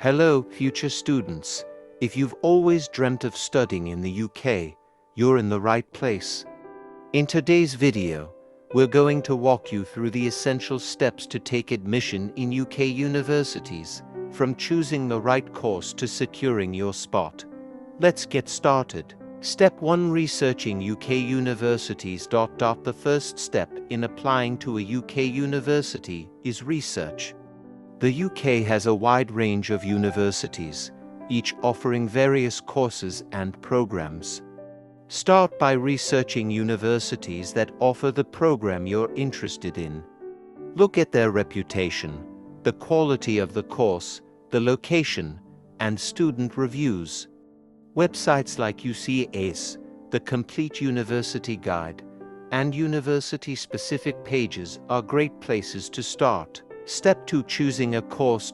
Hello, future students. If you've always dreamt of studying in the UK, you're in the right place. In today's video, we're going to walk you through the essential steps to take admission in UK universities, from choosing the right course to securing your spot. Let's get started. Step 1: Researching UK universities. The first step in applying to a UK university is research. The UK has a wide range of universities, each offering various courses and programs. Start by researching universities that offer the program you're interested in. Look at their reputation, the quality of the course, the location, and student reviews. Websites like UCAS, the Complete University Guide, and university-specific pages are great places to start. Step 2: Choosing a course.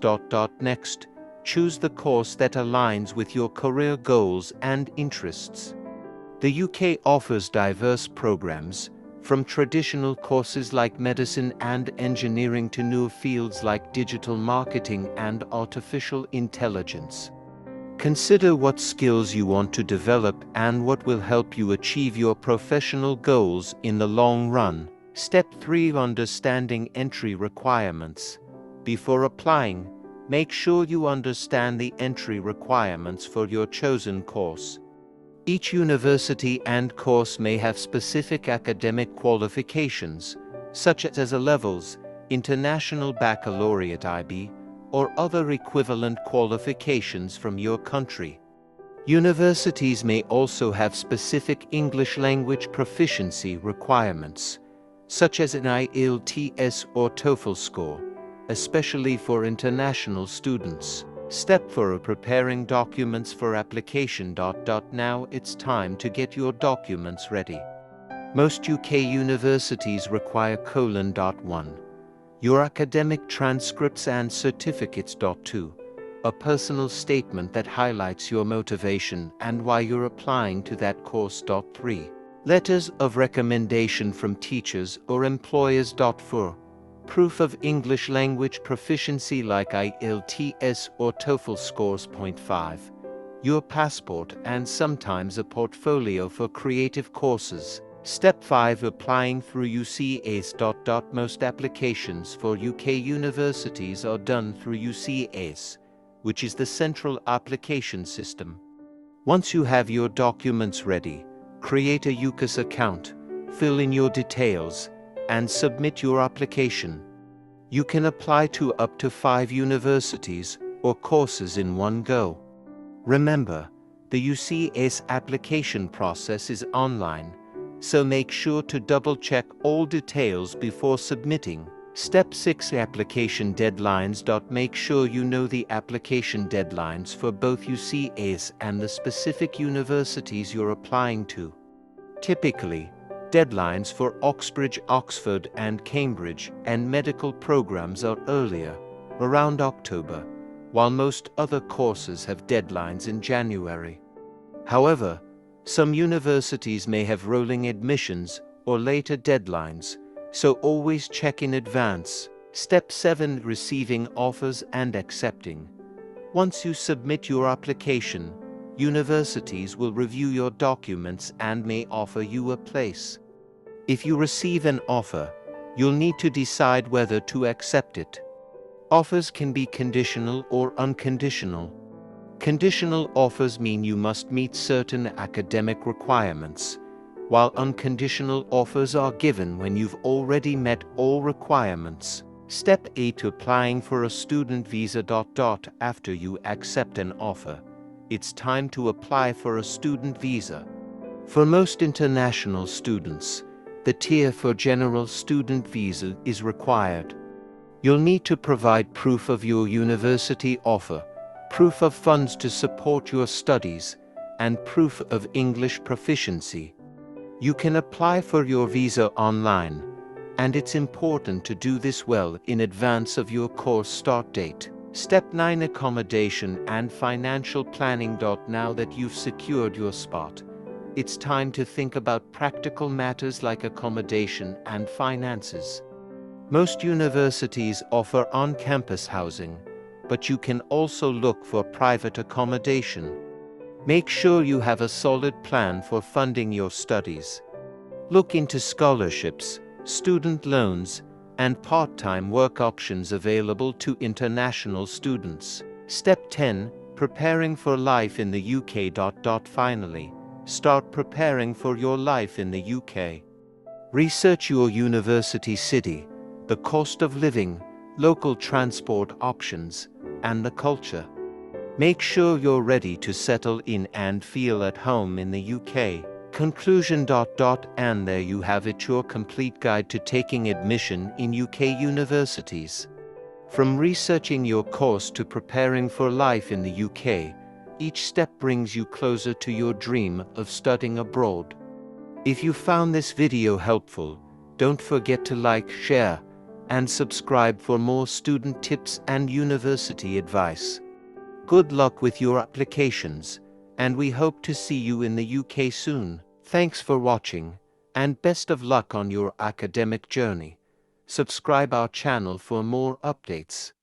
Next, choose the course that aligns with your career goals and interests. The UK offers diverse programs, from traditional courses like medicine and engineering to new fields like digital marketing and artificial intelligence. Consider what skills you want to develop and what will help you achieve your professional goals in the long run. Step 3: Understanding entry requirements. Before applying, make sure you understand the entry requirements for your chosen course. Each university and course may have specific academic qualifications, such as A-levels, International Baccalaureate IB, or other equivalent qualifications from your country. Universities may also have specific English language proficiency requirements, such as an IELTS or TOEFL score, especially for international students. Step 4: Preparing documents for application. Now it's time to get your documents ready. Most UK universities require :1, your academic transcripts and certificates. 2, a personal statement that highlights your motivation and why you're applying to that course. 3, letters of recommendation from teachers or employers. 4, proof of English language proficiency like IELTS or TOEFL scores. 5, your passport and sometimes a portfolio for creative courses. Step 5: Applying through UCAS. Most applications for UK universities are done through UCAS, which is the central application system. Once you have your documents ready, create a UCAS account, fill in your details, and submit your application. You can apply to up to 5 universities or courses in one go. Remember, the UCAS application process is online, so make sure to double-check all details before submitting. Step 6: Application deadlines. Make sure you know the application deadlines for both UCAS and the specific universities you're applying to. Typically, deadlines for Oxbridge, Oxford, and Cambridge and medical programs are earlier, around October, while most other courses have deadlines in January. However, some universities may have rolling admissions or later deadlines, so always check in advance. Step 7: Receiving offers and accepting. Once you submit your application, universities will review your documents and may offer you a place. If you receive an offer, you'll need to decide whether to accept it. Offers can be conditional or unconditional. Conditional offers mean you must meet certain academic requirements, while unconditional offers are given when you've already met all requirements. Step 8: Applying for a student visa. After you accept an offer, it's time to apply for a student visa. For most international students, the tier for general student visa is required. You'll need to provide proof of your university offer, proof of funds to support your studies, and proof of English proficiency. You can apply for your visa online, and it's important to do this well in advance of your course start date. Step 9: Accommodation and financial planning. Now that you've secured your spot, it's time to think about practical matters like accommodation and finances. Most universities offer on-campus housing, but you can also look for private accommodation. Make sure you have a solid plan for funding your studies. Look into scholarships, student loans, and part-time work options available to international students. Step 10. Preparing for life in the UK. Finally, start preparing for your life in the UK. Research your university city, the cost of living, local transport options, and the culture. Make sure you're ready to settle in and feel at home in the UK. Conclusion. And there you have it, your complete guide to taking admission in UK universities. From researching your course to preparing for life in the UK, each step brings you closer to your dream of studying abroad. If you found this video helpful, don't forget to like, share, and subscribe for more student tips and university advice. Good luck with your applications, and we hope to see you in the UK soon. Thanks for watching, and best of luck on your academic journey. Subscribe our channel for more updates.